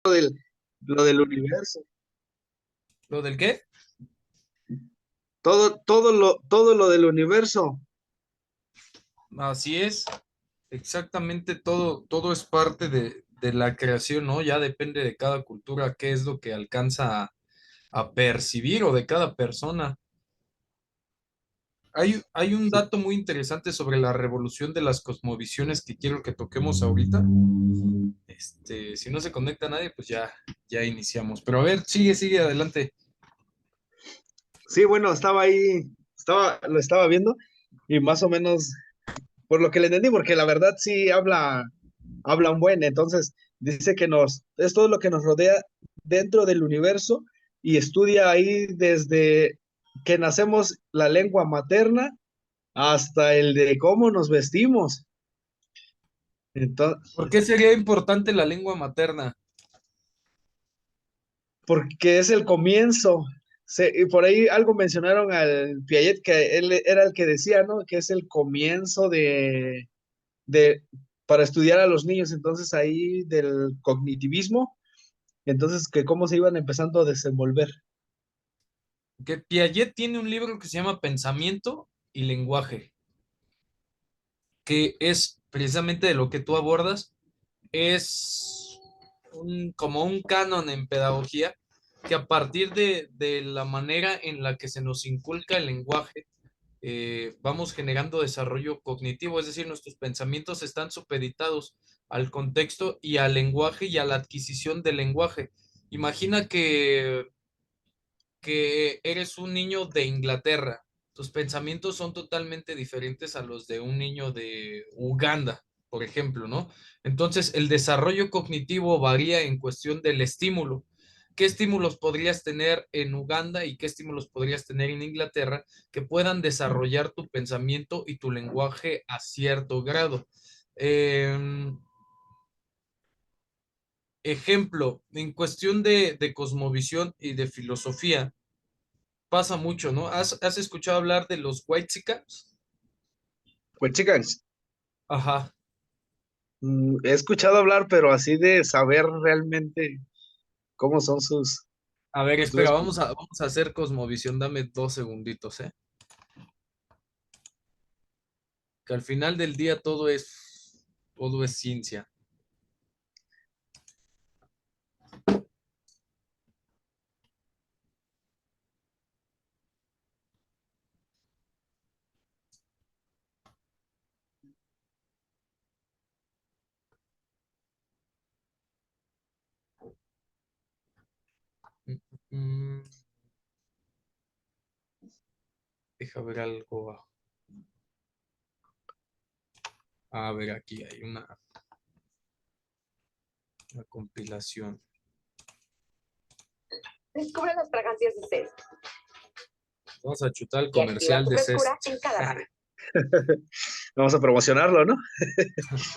del, lo del universo. ¿Lo del qué? Todo lo del universo. Así es, exactamente todo es parte de la creación, ¿no? Ya depende de cada cultura qué es lo que alcanza a percibir o de cada persona. Hay un Sí, dato muy interesante sobre la revolución de las cosmovisiones que quiero que toquemos ahorita. Si no se conecta nadie, pues ya iniciamos. Pero a ver, sigue adelante. sí, bueno, estaba ahí, lo estaba viendo y más o menos por lo que le entendí, porque la verdad sí habla un buen, entonces dice que es todo lo que nos rodea dentro del universo y estudia ahí desde que nacemos la lengua materna hasta el de cómo nos vestimos. Entonces, ¿Por qué sería importante la lengua materna? porque es el comienzo. Y por ahí algo mencionaron al Piaget, que él era el que decía, ¿no? Que es el comienzo de, para estudiar a los niños, entonces ahí del cognitivismo, entonces que cómo se iban empezando a desenvolver. Que Piaget tiene un libro que se llama Pensamiento y Lenguaje, que es precisamente de lo que tú abordas, es como un canon en pedagogía, que a partir de la manera en la que se nos inculca el lenguaje, vamos generando desarrollo cognitivo, es decir, nuestros pensamientos están supeditados al contexto y al lenguaje y a la adquisición del lenguaje. Imagina que eres un niño de Inglaterra. Tus pensamientos son totalmente diferentes a los de un niño de Uganda, por ejemplo, ¿no? Entonces, el desarrollo cognitivo varía en cuestión del estímulo. ¿Qué estímulos podrías tener en Uganda y qué estímulos podrías tener en Inglaterra que puedan desarrollar tu pensamiento y tu lenguaje a cierto grado? Eh, Ejemplo, en cuestión de cosmovisión y de filosofía, pasa mucho, ¿no? ¿Has escuchado hablar de los Whitexicans? Pues chicas, Ajá. he escuchado hablar, pero así de saber realmente cómo son sus A ver, espera, costumbres. vamos a hacer cosmovisión, dame 2 segunditos, ¿eh? Que al final del día todo es ciencia. Mm, Deja ver algo. A ver, aquí hay una compilación. Descubre las fragancias de Cest Vamos a chutar el y activa comercial tu de frescura Zest. en cada día. Vamos a promocionarlo, ¿no?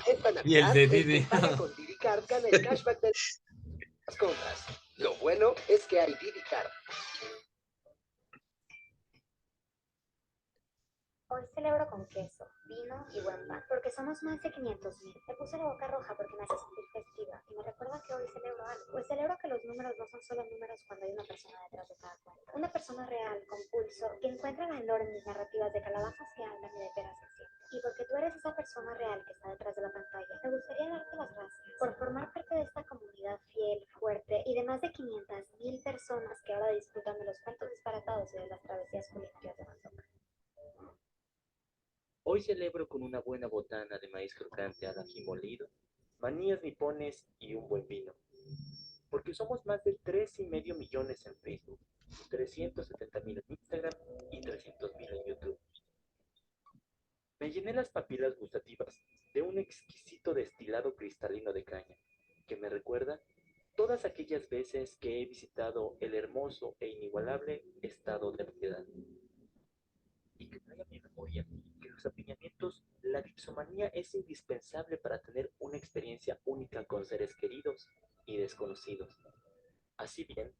Esta Y el Navidad, de Didi. paga con Didi Card, gana el cashback de las compras. Lo bueno es que hay Didi Card. Hoy celebro con queso, vino y buen pan, porque somos más de 500,000. Me puse la boca roja porque me hace sentir festiva y me recuerda que hoy celebro algo. Pues celebro que los números no son solo números cuando hay una persona detrás de cada cuenta. Una persona real, con pulso, que encuentra valor en mis narrativas de calabazas que hablan y de peras que sienten. Y porque tú eres esa persona real que está detrás de la pantalla, me gustaría darte las gracias por formar parte de esta comunidad fiel, fuerte y de más de 500,000 personas que ahora disfrutan de los cuentos disparatados y de las travesías culinarias de Mazoca. Hoy celebro con una buena botana de maíz crocante al ají molido, manías nipones y un buen vino. Porque somos más de 3,5 millones en Facebook, 370,000 en Instagram y 300,000 en YouTube. Me llené las papilas gustativas de un exquisito destilado cristalino de caña, que me recuerda todas aquellas veces que he visitado el hermoso e inigualable estado de Piedad. Y que traiga mi memoria que los apiñamientos, la dipsomanía es indispensable para tener una experiencia única con seres queridos y desconocidos. Así bien,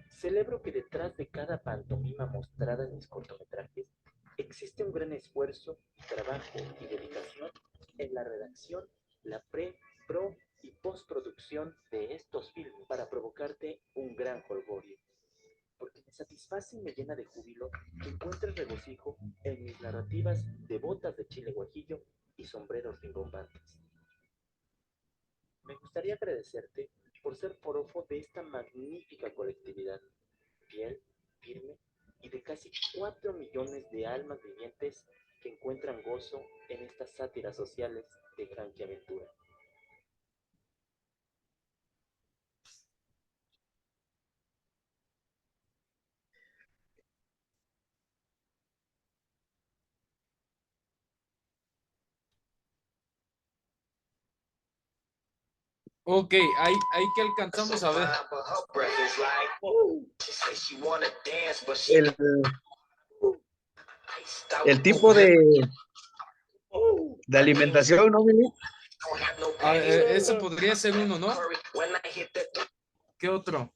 celebro que detrás de cada pantomima mostrada en mis cortometrajes existe un gran esfuerzo, trabajo y dedicación en la redacción, la pre, pro y postproducción de estos filmes para provocarte un gran jolgorio. Porque me satisface y me llena de júbilo que encuentres regocijo en mis narrativas de botas de chile guajillo y sombreros rimbombantes. Me gustaría agradecerte por ser forofo de esta magnífica colectividad, fiel, firme y de casi 4 millones de almas vivientes que encuentran gozo en estas sátiras sociales de Frankie Aventura. Ok, ahí que alcanzamos a ver. El, el tipo de alimentación, ¿no, Billy? Ese podría ser uno, ¿no? ¿Qué otro?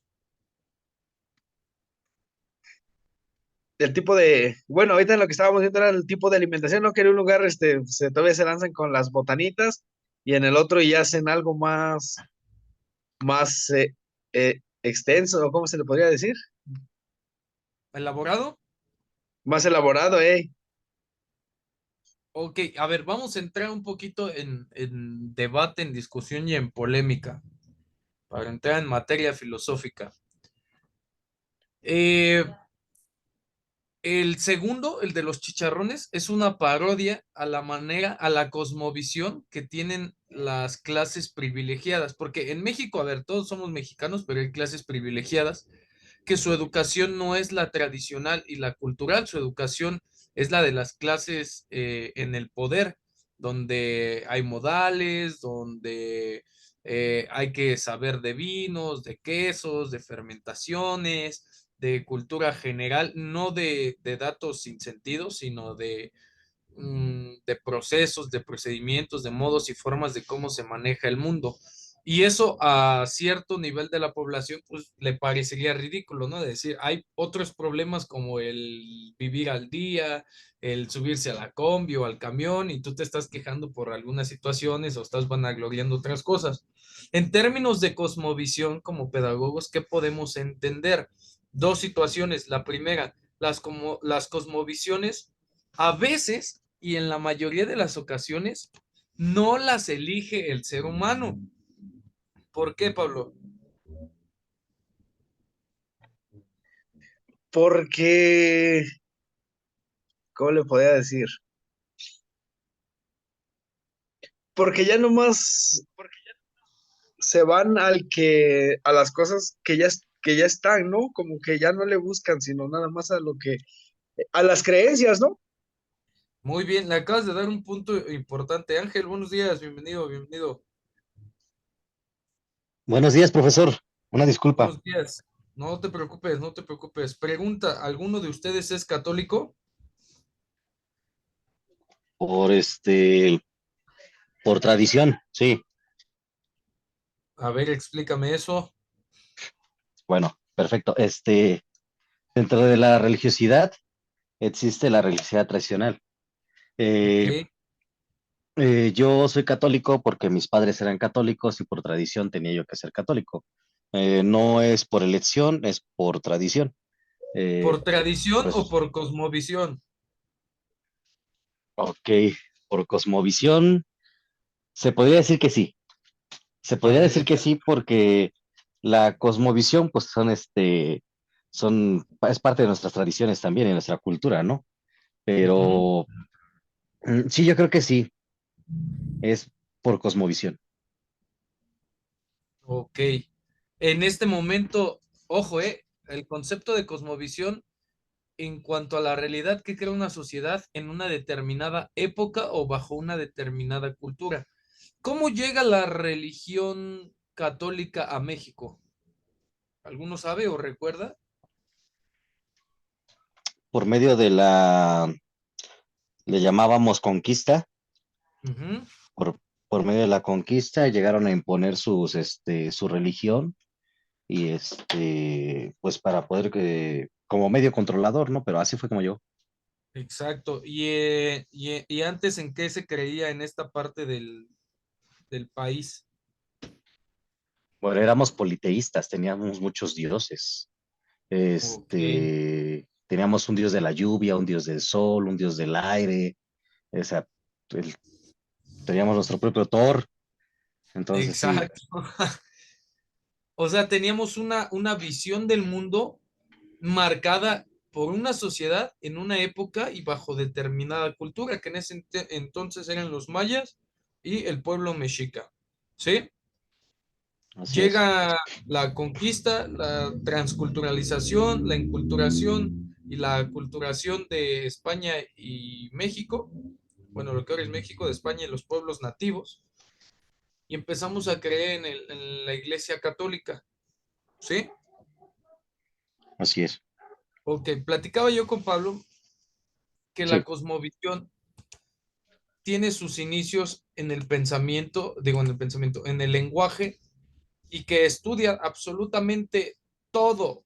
El tipo de, bueno, ahorita lo que estábamos viendo era el tipo de alimentación, ¿no? Que en un lugar, todavía se lanzan con las botanitas y en el otro ya hacen algo más extenso, ¿o cómo se le podría decir? ¿Elaborado? Más elaborado, ¿eh? Ok, a ver, vamos a entrar un poquito en debate, en discusión y en polémica, para entrar en materia filosófica. Eh, el segundo, el de los chicharrones, es una parodia a la manera, a la cosmovisión que tienen las clases privilegiadas, porque en México, a ver, todos somos mexicanos, pero hay clases privilegiadas que su educación no es la tradicional y la cultural, su educación es la de las clases en el poder, donde hay modales, donde hay que saber de vinos, de quesos, de fermentaciones, de cultura general, no de datos sin sentido, sino de procesos, de procedimientos, de modos y formas de cómo se maneja el mundo. Y eso a cierto nivel de la población, pues le parecería ridículo, ¿no? De decir, hay otros problemas como el vivir al día, el subirse a la combi o al camión, y tú te estás quejando por algunas situaciones o estás vanagloriando otras cosas. En términos de cosmovisión, como pedagogos, ¿qué podemos entender? Dos situaciones. La primera, las cosmovisiones a veces y en la mayoría de las ocasiones no las elige el ser humano. ¿Por qué, Pablo? Porque, ¿cómo le podría decir? Porque ya nomás se van a las cosas que ya están, ¿no? Como que ya no le buscan, sino nada más a las creencias, ¿no? Muy bien, le acabas de dar un punto importante. Ángel, buenos días, bienvenido, bienvenido. Buenos días, profesor. Una disculpa Buenos días. No te preocupes, no te preocupes. Pregunta, ¿alguno de ustedes es católico? por por tradición, sí. A ver, explícame eso. Bueno, perfecto. Dentro de la religiosidad existe la religiosidad tradicional. Ok, Eh, yo soy católico porque mis padres eran católicos y por tradición tenía yo que ser católico. No es por elección, es por tradición. ¿por Eh, tradición por o eso, por cosmovisión? ok, por cosmovisión, se podría decir que sí. Se A podría ver, decir que sí porque la cosmovisión, pues es parte de nuestras tradiciones también y nuestra cultura, ¿no? ujú, Pero sí, yo creo que sí, es por cosmovisión. ok. En este momento, ojo, el concepto de cosmovisión en cuanto a la realidad que crea una sociedad en una determinada época o bajo una determinada cultura. ¿Cómo llega la religión católica a México? ¿Alguno sabe o recuerda? Por medio le llamábamos conquista, Ujú. por, por medio de la conquista llegaron a imponer su religión y pues para poder como medio controlador, ¿no? Pero así fue como yo. Exacto. Y antes en qué se creía en esta parte del país? Bueno, éramos politeístas, teníamos muchos dioses. Ok, Teníamos un dios de la lluvia, un dios del sol, un dios del aire, o sea, el- teníamos nuestro propio Thor, entonces sí, exacto. O sea, teníamos una visión del mundo marcada por una sociedad en una época y bajo determinada cultura, que en ese entonces eran los mayas y el pueblo mexica. ¿Sí? así es, Llega la conquista, la transculturalización, la inculturación y la aculturación de España y México, bueno, lo que ahora es México, de España y los pueblos nativos, y empezamos a creer en la Iglesia Católica, ¿sí? así es, Ok, platicaba yo con Pablo que la sí, cosmovisión tiene sus inicios en el pensamiento, digo en el pensamiento, en el lenguaje y que estudia absolutamente todo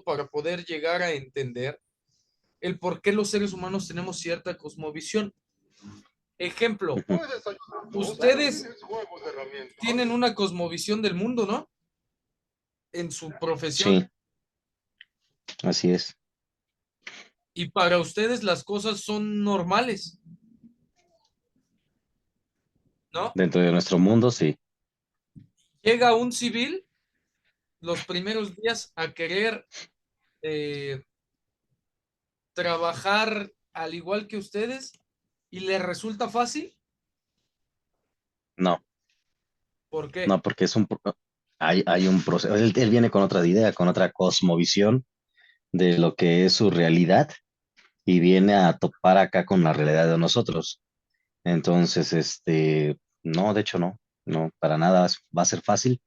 para poder llegar a entender el por qué los seres humanos tenemos cierta cosmovisión. Ejemplo, ujú, ustedes tienen una cosmovisión del mundo, ¿no? En su profesión. sí, así es. Y para ustedes las cosas son normales, ¿no? Dentro de nuestro mundo, sí, Llega un civil los primeros días a querer eh, trabajar al igual que ustedes y le resulta fácil. no, ¿Por qué? no, porque hay un proceso, él viene con otra idea, con otra cosmovisión de lo que es su realidad y viene a topar acá con la realidad de nosotros. Entonces, no, de hecho no, no, para nada va a ser fácil.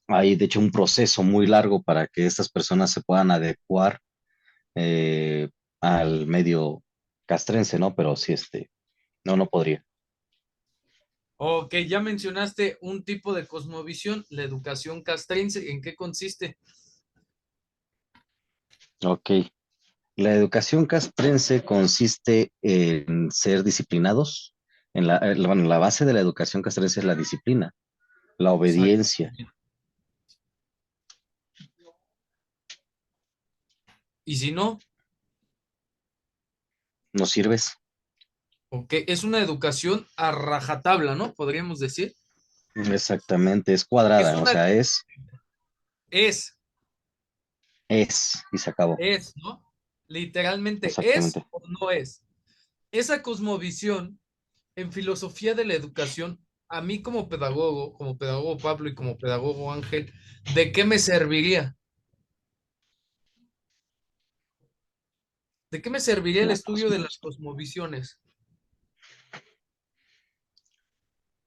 Hay, de hecho, un proceso muy largo para que estas personas se puedan adecuar eh, al medio castrense, ¿no? Pero sí, no, no podría. Ok, ya mencionaste un tipo de cosmovisión, la educación castrense. ¿En qué consiste? Ok. La educación castrense consiste en ser disciplinados. Bueno, la base de la educación castrense es la disciplina, la Exacto. obediencia. Y si no, ¿No sirves? ok, es una educación a rajatabla, ¿no? Podríamos decir. Exactamente, es Es cuadrada, o una, sea, es, y se acabó. ¿no? Literalmente, ¿es Exactamente. o no es? Esa cosmovisión en filosofía de la educación, a mí como pedagogo Pablo y como pedagogo Ángel, ¿de qué me serviría? ¿De qué me serviría el La estudio de las cosmovisión. cosmovisiones?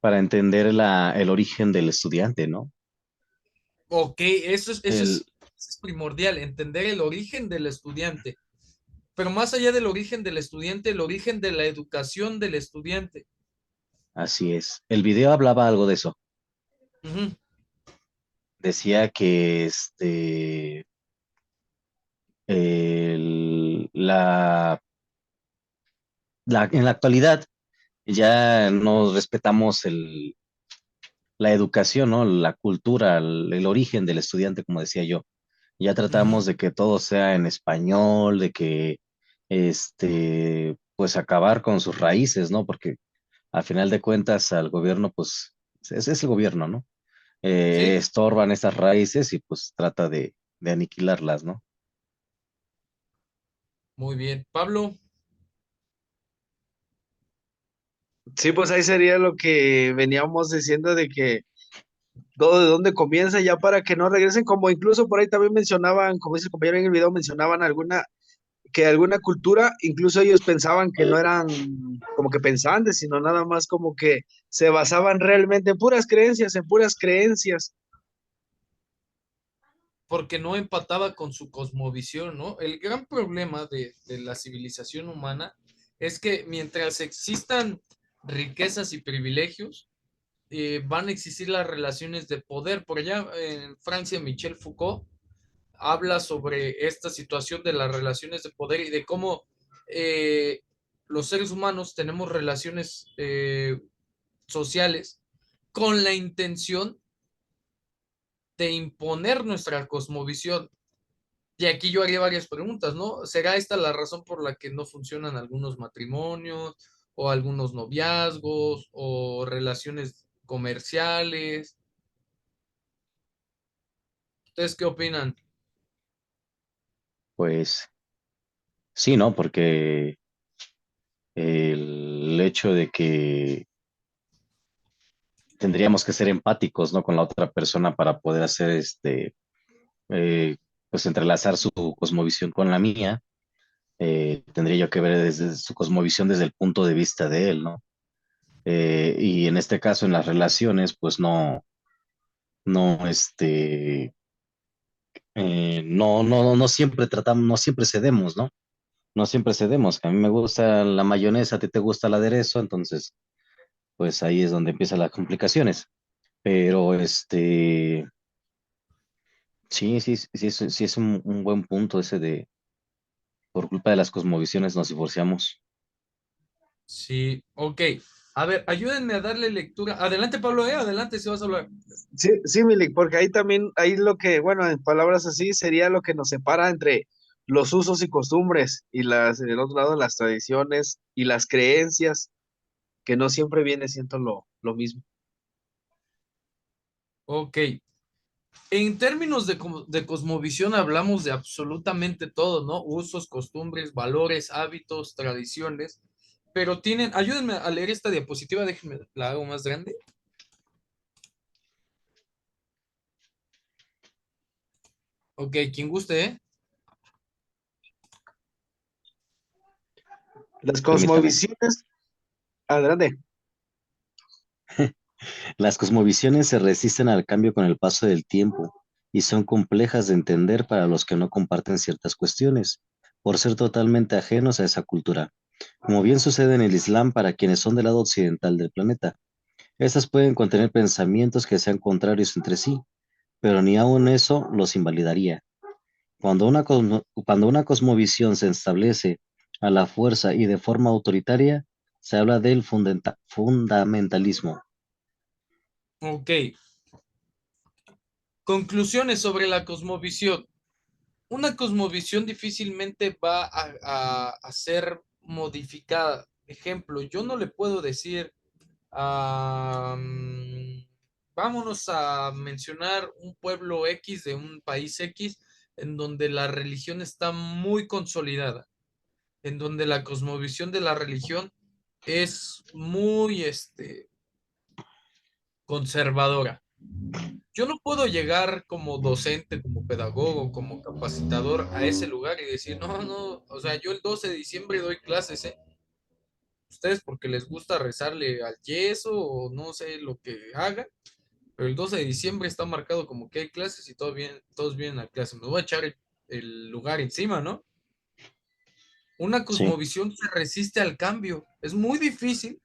Para entender el origen del estudiante, ¿no? Ok, El, eso es primordial, entender el origen del estudiante, pero más allá del origen del estudiante, el origen de la educación del estudiante. así es. El video hablaba algo de eso. Ujú. Decía que en la actualidad ya no respetamos la educación, ¿no? La cultura, el origen del estudiante, como decía yo. Ya Ujú. tratamos de que todo sea en español, de que, pues acabar con sus raíces, ¿no? Porque al final de cuentas al gobierno, pues, es el gobierno, ¿no? Sí, Estorban estas raíces y pues trata de aniquilarlas, ¿no? muy bien. Pablo, Sí, pues ahí sería lo que veníamos diciendo de que todo de dónde comienza ya para que no regresen, como incluso por ahí también mencionaban, como dice el compañero en el video, mencionaban que alguna cultura, incluso ellos pensaban que no eran como que pensantes, sino nada más como que se basaban realmente en puras creencias. porque no empataba con su cosmovisión, ¿no? El gran problema de la civilización humana es que mientras existan riquezas y privilegios, van a existir las relaciones de poder. Por allá en Francia, Michel Foucault habla sobre esta situación de las relaciones de poder y de cómo eh, los seres humanos tenemos relaciones sociales con la intención de imponer nuestra cosmovisión. Y aquí yo haría varias preguntas, ¿no? ¿Será esta la razón por la que no funcionan algunos matrimonios o algunos noviazgos o relaciones comerciales? ¿Ustedes qué opinan? Pues sí, ¿no? Porque el hecho de que tendríamos que ser empáticos, ¿no? Con la otra persona para poder hacer eh, pues entrelazar su cosmovisión con la mía, tendría yo que ver desde su cosmovisión desde el punto de vista de él, ¿no? Y en este caso, en las relaciones, pues no, no siempre tratamos, no siempre cedemos, ¿no? No siempre cedemos. A mí me gusta la mayonesa, a ti te gusta el aderezo, entonces, pues ahí es donde empiezan las complicaciones. Pero sí es un buen punto ese de, por culpa de las cosmovisiones nos divorciamos. Sí, ok. A ver, ayúdenme a darle lectura. Adelante, Pablo, adelante si vas a hablar. Sí, sí, Milik, porque ahí también, ahí lo que, bueno, en palabras así, sería lo que nos separa entre los usos y costumbres y en el otro lado, las tradiciones y las creencias, que no siempre viene siendo lo mismo. Ok. En términos de cosmovisión hablamos de absolutamente todo, ¿no? Usos, costumbres, valores, hábitos, tradiciones. Pero tienen, ayúdenme a leer esta diapositiva, déjenme, la hago más grande. Ok, quien guste, ¿eh? Las Permítame. cosmovisiones, adelante. Las cosmovisiones se resisten al cambio con el paso del tiempo y son complejas de entender para los que no comparten ciertas cuestiones, por ser totalmente ajenos a esa cultura. Como bien sucede en el Islam para quienes son del lado occidental del planeta. Estas pueden contener pensamientos que sean contrarios entre sí, pero ni aun eso los invalidaría. Cuando una cosmovisión se establece a la fuerza y de forma autoritaria, se habla del fundamentalismo. Ok. Conclusiones sobre la cosmovisión. Una cosmovisión difícilmente va a ser modificada. Ejemplo, yo no le puedo decir, vámonos a mencionar un pueblo X de un país X en donde la religión está muy consolidada, en donde la cosmovisión de la religión es muy conservadora. Yo no puedo llegar como docente, como pedagogo, como capacitador a ese lugar y decir, no, no, o sea, yo el 12 de diciembre doy clases, ¿eh? Ustedes porque les gusta rezarle al yeso o no sé lo que hagan, pero el 12 de diciembre está marcado como que hay clases y todos vienen a clase. Me voy a echar el lugar encima, ¿no? Una Sí, cosmovisión se resiste al cambio. Es muy difícil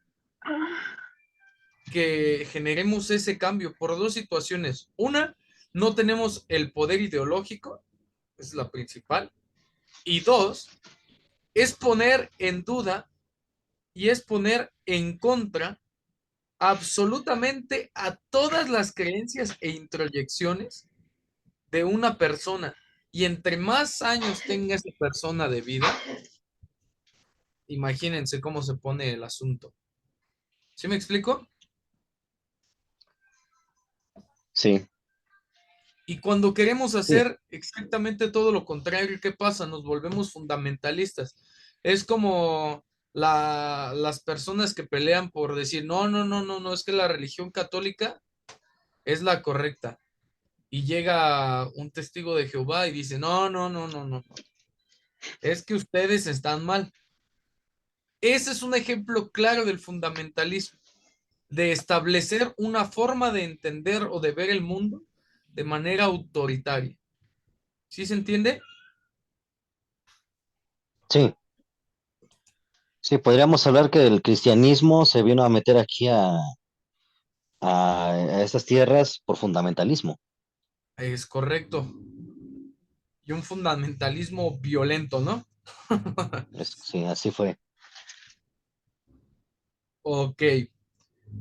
que generemos ese cambio por dos situaciones. Una, no tenemos el poder ideológico, es la principal. Y dos, es poner en duda y es poner en contra absolutamente a todas las creencias e introyecciones de una persona. Y entre más años tenga esa persona de vida, imagínense cómo se pone el asunto. ¿Sí me explico? sí, Y cuando queremos sí, hacer exactamente todo lo contrario, ¿qué pasa? Nos volvemos fundamentalistas. Es como las personas que pelean por decir, no, no, no, no, no, es que la religión católica es la correcta. Y llega un testigo de Jehová y dice, no, no, no, no, no, es que ustedes están mal. Ese es un ejemplo claro del fundamentalismo, de establecer una forma de entender o de ver el mundo de manera autoritaria. ¿Sí se entiende? sí. Sí, podríamos hablar que el cristianismo se vino a meter aquí a estas tierras por fundamentalismo. Es correcto. Y un fundamentalismo violento, ¿no? Sí, así fue. Ok.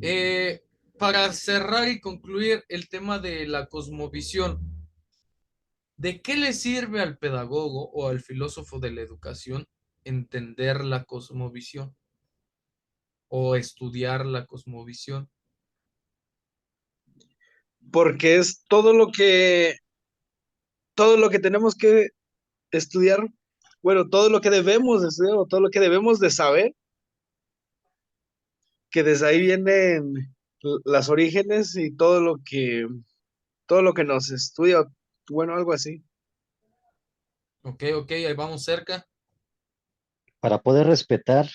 Eh, para cerrar y concluir el tema de la cosmovisión, ¿de qué le sirve al pedagogo o al filósofo de la educación entender la cosmovisión o estudiar la cosmovisión? Porque es todo lo que tenemos que estudiar, bueno, todo lo que debemos de estudiar o todo lo que debemos de saber, que desde ahí vienen las orígenes y todo lo que nos estudia, bueno, algo así. Ok, ok, ahí vamos cerca. Para poder respetar,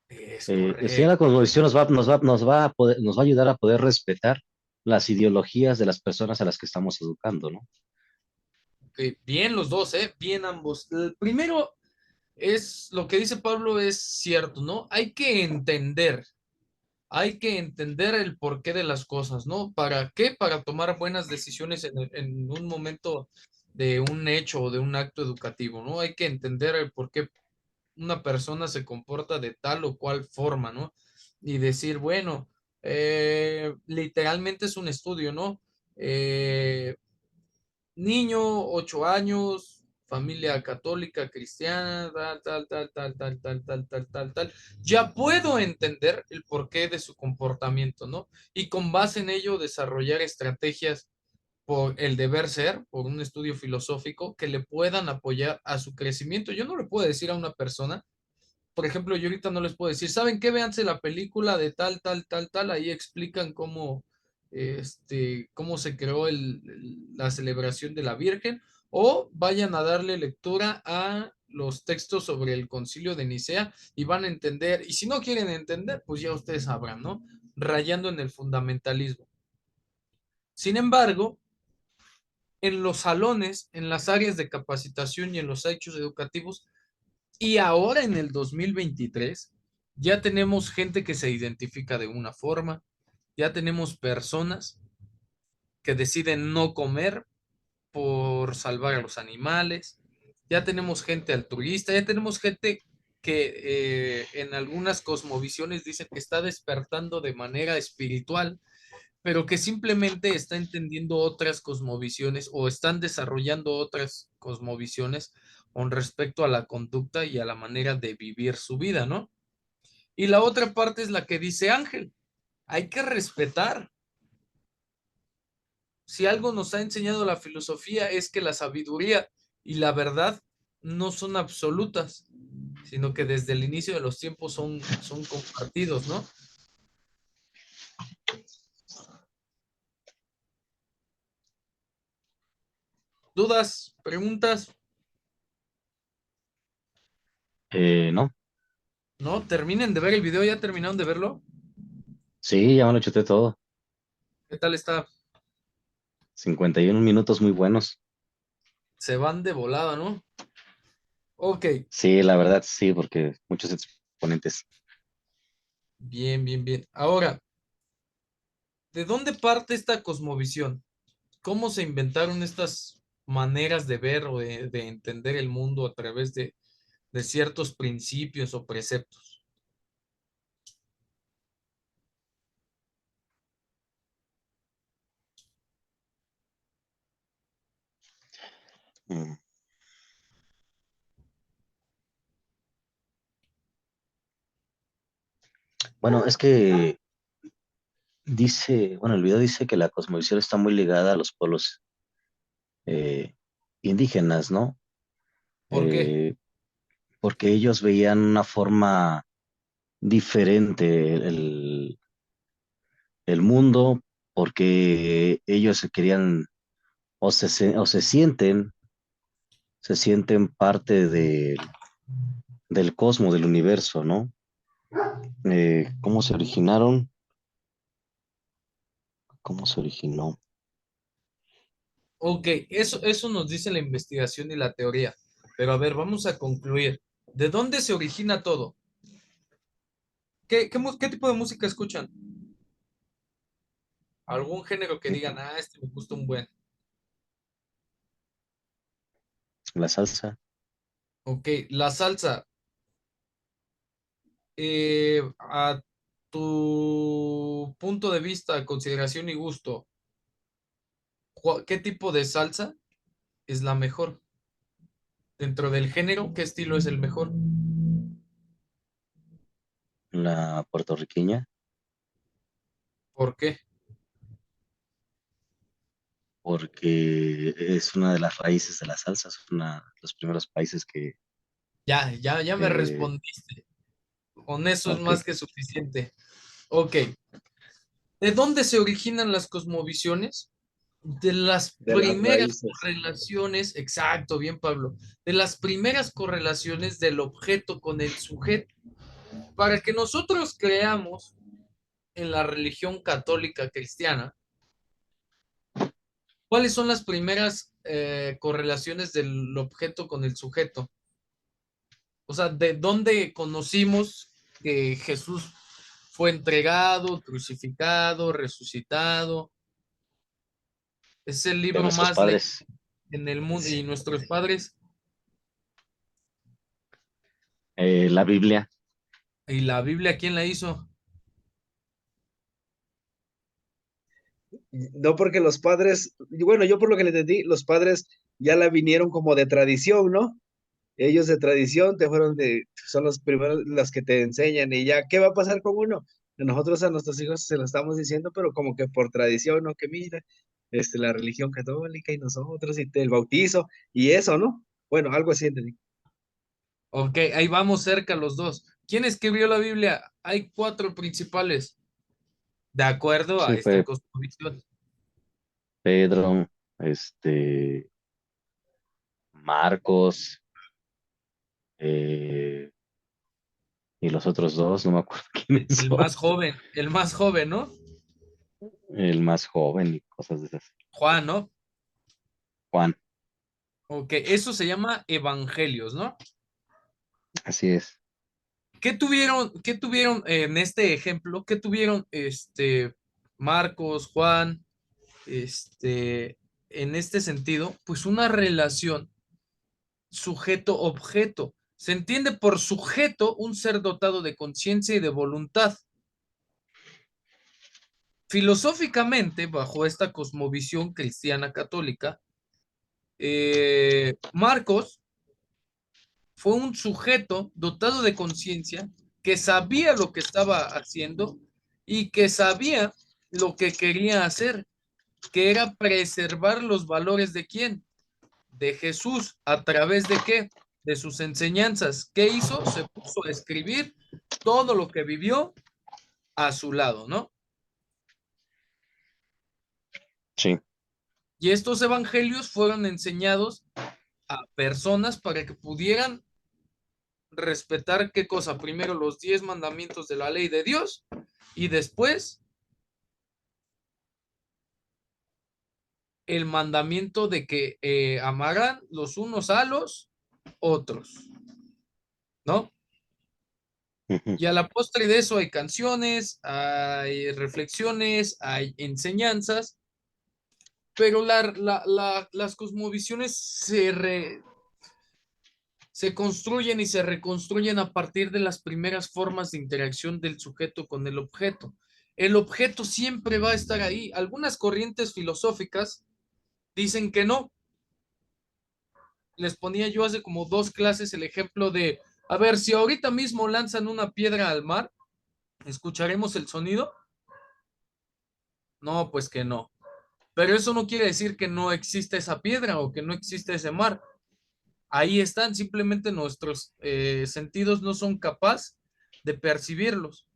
Es estudiar la correcto. cosmovisión nos va a ayudar a poder respetar las ideologías de las personas a las que estamos educando, ¿no? Ok, bien los dos, ¿eh? Bien ambos. El primero es lo que dice Pablo es cierto, ¿no? Hay que entender el porqué de las cosas, ¿no? ¿Para qué? Para tomar buenas decisiones en un momento de un hecho o de un acto educativo, ¿no? Hay que entender el por qué una persona se comporta de tal o cual forma, ¿no? Y decir, bueno, literalmente es un estudio, ¿no? Niño, 8 años, familia católica, cristiana, tal. Ya puedo entender el porqué de su comportamiento, ¿no? Y con base en ello desarrollar estrategias por el deber ser, por un estudio filosófico que le puedan apoyar a su crecimiento. Yo no le puedo decir a una persona, por ejemplo, yo ahorita no les puedo decir, ¿saben qué? Véanse la película de tal, ahí explican cómo, cómo se creó la celebración de la Virgen, o vayan a darle lectura a los textos sobre el Concilio de Nicea y van a entender, y si no quieren entender, pues ya ustedes sabrán, ¿no? Rayando en el fundamentalismo. Sin embargo, en los salones, en las áreas de capacitación y en los hechos educativos, y ahora en el 2023 ya tenemos gente que se identifica de una forma, ya tenemos personas que deciden no comer por salvar a los animales, ya tenemos gente altruista, ya tenemos gente que en algunas cosmovisiones dicen que está despertando de manera espiritual, pero que simplemente está entendiendo otras cosmovisiones o están desarrollando otras cosmovisiones con respecto a la conducta y a la manera de vivir su vida, ¿no? Y la otra parte es la que dice Ángel, hay que respetar. Si algo nos ha enseñado la filosofía es que la sabiduría y la verdad no son absolutas, sino que desde el inicio de los tiempos son compartidos, ¿no? ¿Dudas? ¿Preguntas? No, ¿No? Terminen de ver el video, ¿ya terminaron de verlo? sí, ya me lo chuté todo. ¿Qué tal está? 51 minutos muy buenos. Se van de volada, ¿no? Ok, Sí, la verdad, sí, porque muchos exponentes. bien, bien, bien. Ahora, ¿de dónde parte esta cosmovisión? ¿Cómo se inventaron estas maneras de ver o de entender el mundo a través de ciertos principios o preceptos? Mm. Bueno, es que dice, bueno, el video dice que la cosmovisión está muy ligada a los pueblos eh, indígenas, ¿no? ¿Por qué? Eh, porque ellos veían una forma diferente el mundo, porque ellos se querían o se sienten parte del cosmos, del universo, ¿no? ¿Cómo se originaron? ¿Cómo se originó? Ok, eso nos dice la investigación y la teoría. Pero a ver, vamos a concluir. ¿De dónde se origina todo? ¿Qué tipo de música escuchan? ¿Algún género que digan, ah, este me gusta un buen? La salsa. Ok, la salsa. Eh, a- tu punto de vista, consideración y gusto, ¿qué tipo de salsa es la mejor? Dentro del género, ¿qué estilo es el mejor? La puertorriqueña, ¿Por qué? porque es una de las raíces de la salsa, es una de los primeros países Ya me que respondiste. Con eso es ok, más que suficiente. Ok. ¿De dónde se originan las cosmovisiones? De las de las primeras raíces. correlaciones, exacto, bien Pablo, de las primeras correlaciones del objeto con el sujeto. Para que nosotros creamos en la religión católica cristiana, ¿cuáles son las primeras correlaciones del objeto con el sujeto? O sea, ¿de dónde conocimos que Jesús fue entregado, crucificado, resucitado? Es el de libro nuestros más leído padres. en el mundo y nuestros padres. La Biblia, ¿Y la Biblia quién la hizo? No porque los padres, y bueno, yo por lo que le entendí, los padres ya la vinieron como de tradición, ¿no? Ellos de tradición te fueron son los primeros los que te enseñan y ya, ¿qué va a pasar con uno? Nosotros a nuestros hijos se lo estamos diciendo, pero como que por tradición, ¿no? Que mira, la religión católica y nosotros y el bautizo y eso, ¿no? Bueno, algo así entendí. Ok, ahí vamos cerca los dos. ¿Quién escribió la Biblia? Hay cuatro principales, de acuerdo a sí, esta fue cosmovisión. Pedro, este, Marcos, eh, y los otros dos, no me acuerdo quiénes son, El más joven, ¿no? el más joven y cosas de esas. Juan, ¿no? Juan, Ok, eso se llama evangelios, ¿no? así es. Qué tuvieron en este ejemplo? ¿Qué tuvieron Marcos, Juan, en este sentido? Pues una relación sujeto-objeto. Se entiende por sujeto un ser dotado de conciencia y de voluntad. Filosóficamente, bajo esta cosmovisión cristiana católica, Marcos fue un sujeto dotado de conciencia que sabía lo que estaba haciendo y que sabía lo que quería hacer, que era preservar los valores de quién, de Jesús, a través de qué, de sus enseñanzas. ¿Qué hizo? Se puso a escribir todo lo que vivió a su lado, ¿no? Sí. Y estos evangelios fueron enseñados a personas para que pudieran respetar qué cosa, primero los 10 mandamientos de la ley de Dios y después el mandamiento de que amarán los unos a los otros, ¿no? Ujú. Y a la postre de eso hay canciones, hay reflexiones, hay enseñanzas, pero las cosmovisiones se construyen y se reconstruyen a partir de las primeras formas de interacción del sujeto con el objeto. El objeto siempre va a estar ahí. Algunas corrientes filosóficas dicen que no. Les ponía yo hace como 2 clases el ejemplo de, a ver, si ahorita mismo lanzan una piedra al mar, ¿escucharemos el sonido? No, pues que no. Pero eso no quiere decir que no exista esa piedra o que no exista ese mar. Ahí están, simplemente nuestros sentidos no son capaces de percibirlos.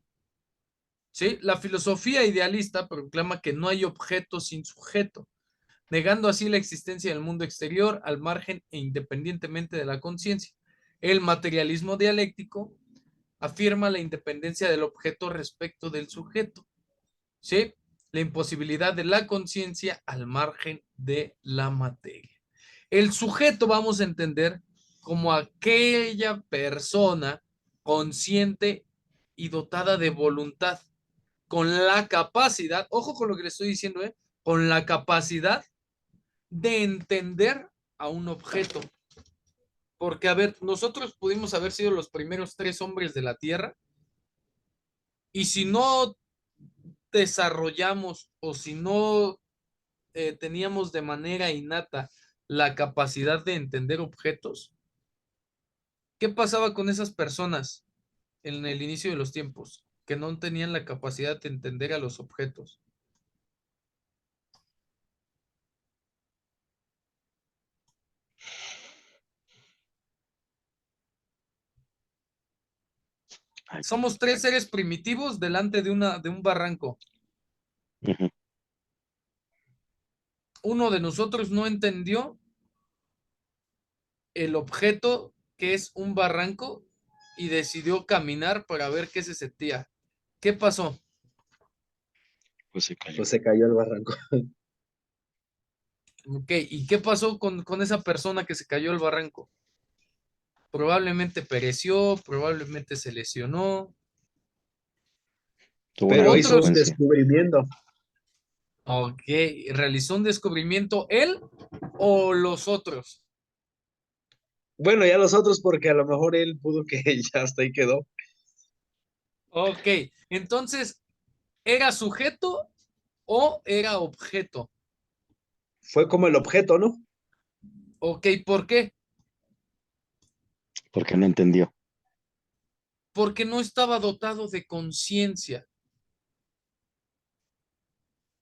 ¿Sí? La filosofía idealista proclama que no hay objeto sin sujeto, negando así la existencia del mundo exterior al margen e independientemente de la conciencia. El materialismo dialéctico afirma la independencia del objeto respecto del sujeto. ¿Sí? La imposibilidad de la conciencia al margen de la materia. El sujeto vamos a entender como aquella persona consciente y dotada de voluntad, con la capacidad, ojo con lo que le estoy diciendo, con la capacidad de entender a un objeto. Porque, a ver, nosotros pudimos haber sido los primeros 3 hombres de la Tierra, Y si no desarrollamos o si no teníamos de manera innata la capacidad de entender objetos, ¿qué pasaba con esas personas en el inicio de los tiempos que no tenían la capacidad de entender a los objetos? Ay, Somos tres seres primitivos delante de un barranco. ujú. Uno de nosotros no entendió el objeto que es un barranco y decidió caminar para ver qué se sentía. ¿Qué pasó? Pues se cayó. Pues se cayó el barranco. Ok, ¿y qué pasó con esa persona que se cayó al barranco? Probablemente pereció, probablemente se lesionó. Tuvo una Pero hizo un Otros, consecuencia. descubrimiento. ok, ¿realizó un descubrimiento él o los otros? Bueno, ya los otros, porque a lo mejor él pudo que ya hasta ahí quedó. Ok, entonces, ¿era sujeto o era objeto? Fue como el objeto, ¿no? Ok, ¿por qué? Porque no entendió. Porque no estaba dotado de conciencia.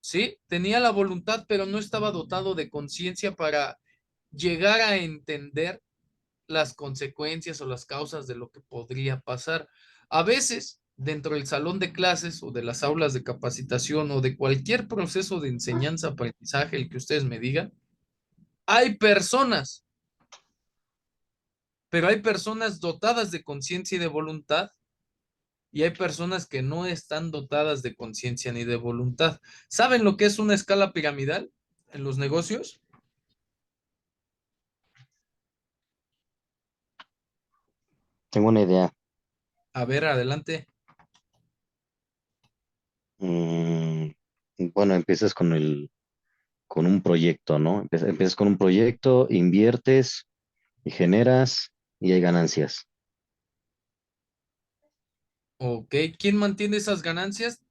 ¿Sí? Tenía la voluntad, pero no estaba dotado de conciencia para llegar a entender las consecuencias o las causas de lo que podría pasar. A veces, dentro del salón de clases o de las aulas de capacitación o de cualquier proceso de enseñanza-aprendizaje, el que ustedes me digan, hay personas, pero hay personas dotadas de conciencia y de voluntad y hay personas que no están dotadas de conciencia ni de voluntad. ¿Saben lo que es una escala piramidal en los negocios? Tengo una idea. A ver, adelante. Mm, bueno, empiezas con un proyecto, ¿no? Empiezas con un proyecto, inviertes y generas y hay ganancias. Ok, ¿quién mantiene esas ganancias?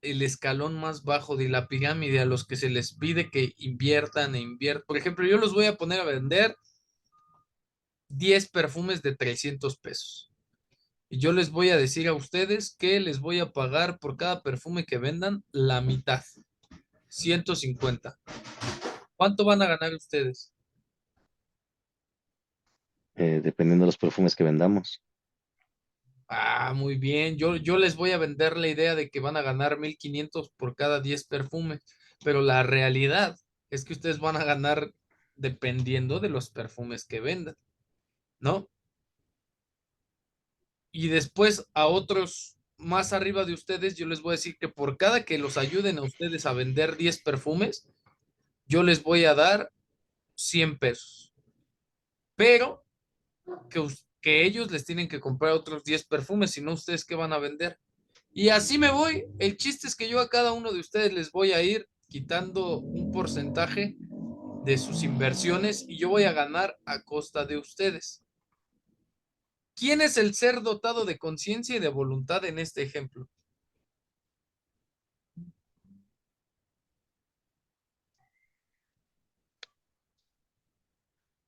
El escalón más bajo de la pirámide, a los que se les pide que inviertan e inviertan. Por ejemplo, yo los voy a poner a vender 10 perfumes de 300 pesos. Y yo les voy a decir a ustedes que les voy a pagar por cada perfume que vendan la mitad, 150. ¿Cuánto van a ganar ustedes? Dependiendo de los perfumes que vendamos. Ah, muy bien. Yo les voy a vender la idea de que van a ganar 1500 por cada 10 perfumes, pero la realidad es que ustedes van a ganar dependiendo de los perfumes que vendan, ¿no? Y después a otros más arriba de ustedes, yo les voy a decir que por cada que los ayuden a ustedes a vender 10 perfumes, yo les voy a dar 100 pesos, pero que ellos les tienen que comprar otros 10 perfumes, si no, ustedes qué van a vender. Y así me voy. El chiste es que yo a cada uno de ustedes les voy a ir quitando un porcentaje de sus inversiones y yo voy a ganar a costa de ustedes. ¿Quién es el ser dotado de conciencia y de voluntad en este ejemplo?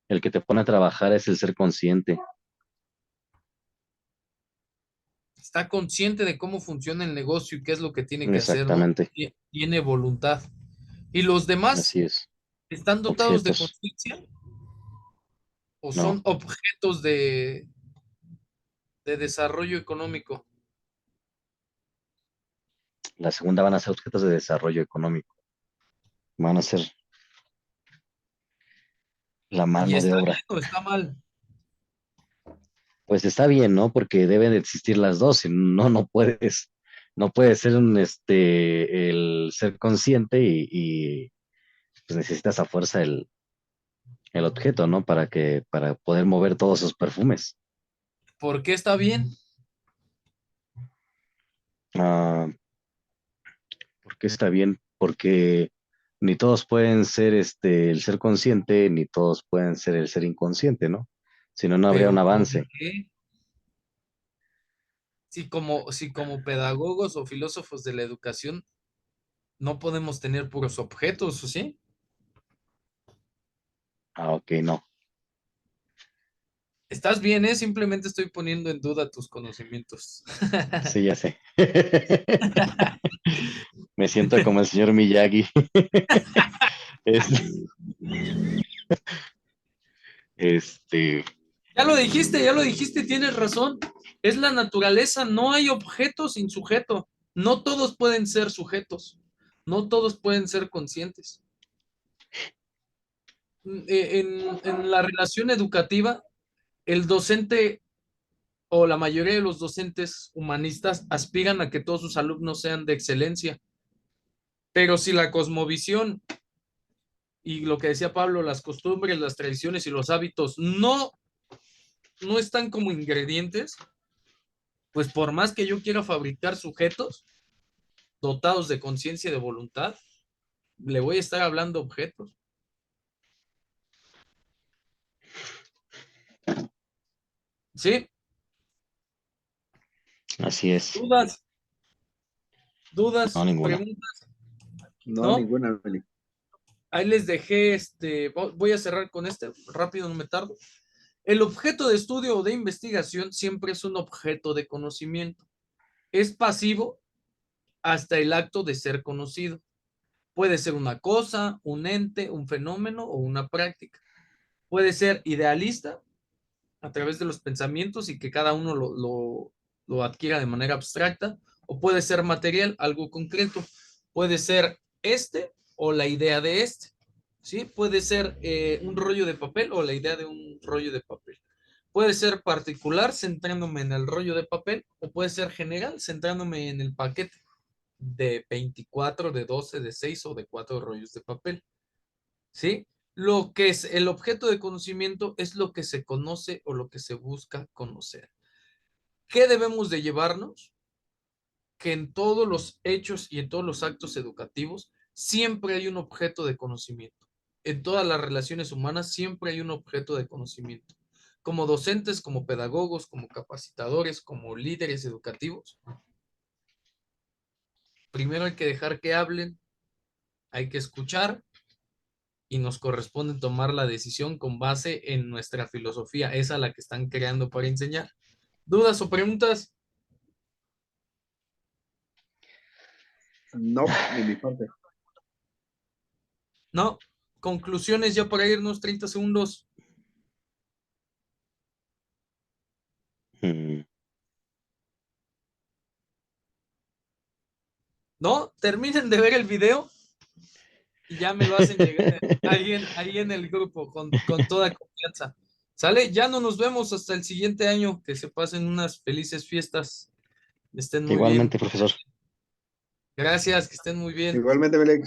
El que te pone a trabajar es el ser consciente. Está consciente de cómo funciona el negocio y qué es lo que tiene que hacer, ¿no? Exactamente. Tiene voluntad. ¿Y los demás Así es. están dotados de Objetos. conciencia o son No. objetos de desarrollo económico? La segunda van a ser objetos de desarrollo económico. Van a ser la ¿Y mano de está obra. bien o está mal? Pues está bien, ¿no? Porque deben de existir las dos. Si no, no puedes ser el ser consciente pues necesitas a fuerza el objeto, ¿no? Para poder mover todos esos perfumes. ¿Por qué está bien? Ah, ¿por qué está bien? Porque ni todos pueden ser el ser consciente, ni todos pueden ser el ser inconsciente, ¿no? Si no, no habría un Pero ¿por avance. qué? si como pedagogos o filósofos de la educación no podemos tener puros objetos, ¿o sí? Ah, ok, no. Estás bien, ¿eh? Simplemente estoy poniendo en duda tus conocimientos. Sí, ya sé. Me siento como el señor Miyagi. Es- Este, Ya lo dijiste, tienes razón. Es la naturaleza, no hay objeto sin sujeto. No todos pueden ser sujetos, no todos pueden ser conscientes. En la relación educativa, el docente o la mayoría de los docentes humanistas aspiran a que todos sus alumnos sean de excelencia, pero si la cosmovisión y lo que decía Pablo, las costumbres, las tradiciones y los hábitos no están como ingredientes, pues por más que yo quiera fabricar sujetos dotados de conciencia y de voluntad, le voy a estar hablando objetos. ¿Sí? así es. ¿Dudas? No, ¿Dudas? ninguna. ¿Preguntas? No, ¿No? ninguna, Meli. Ahí les dejé voy a cerrar con este, rápido, no me tardo. El objeto de estudio o de investigación siempre es un objeto de conocimiento. Es pasivo hasta el acto de ser conocido. Puede ser una cosa, un ente, un fenómeno o una práctica. Puede ser idealista a través de los pensamientos y que cada uno lo adquiera de manera abstracta, o puede ser material, algo concreto. Puede ser este o la idea de este. ¿Sí? Puede ser un rollo de papel o la idea de un rollo de papel. Puede ser particular centrándome en el rollo de papel o puede ser general centrándome en el paquete de 24, de 12, de 6 o de 4 rollos de papel. ¿Sí? Lo que es el objeto de conocimiento es lo que se conoce o lo que se busca conocer. ¿Qué debemos de llevarnos? Que en todos los hechos y en todos los actos educativos siempre hay un objeto de conocimiento. En todas las relaciones humanas siempre hay un objeto de conocimiento. Como docentes, como pedagogos, como capacitadores, como líderes educativos, primero hay que dejar que hablen, hay que escuchar y nos corresponde tomar la decisión con base en nuestra filosofía, esa la que están creando para enseñar. ¿Dudas o preguntas? No, de mi parte. No. Conclusiones ya para irnos 30 segundos. Mm, No, terminen de ver el video y ya me lo hacen llegar ahí en el grupo con toda confianza. ¿Sale? Ya no nos vemos hasta el siguiente año. Que se pasen unas felices fiestas. Estén muy bien. Igualmente, profesor. Gracias, que estén muy bien. Igualmente, Melec.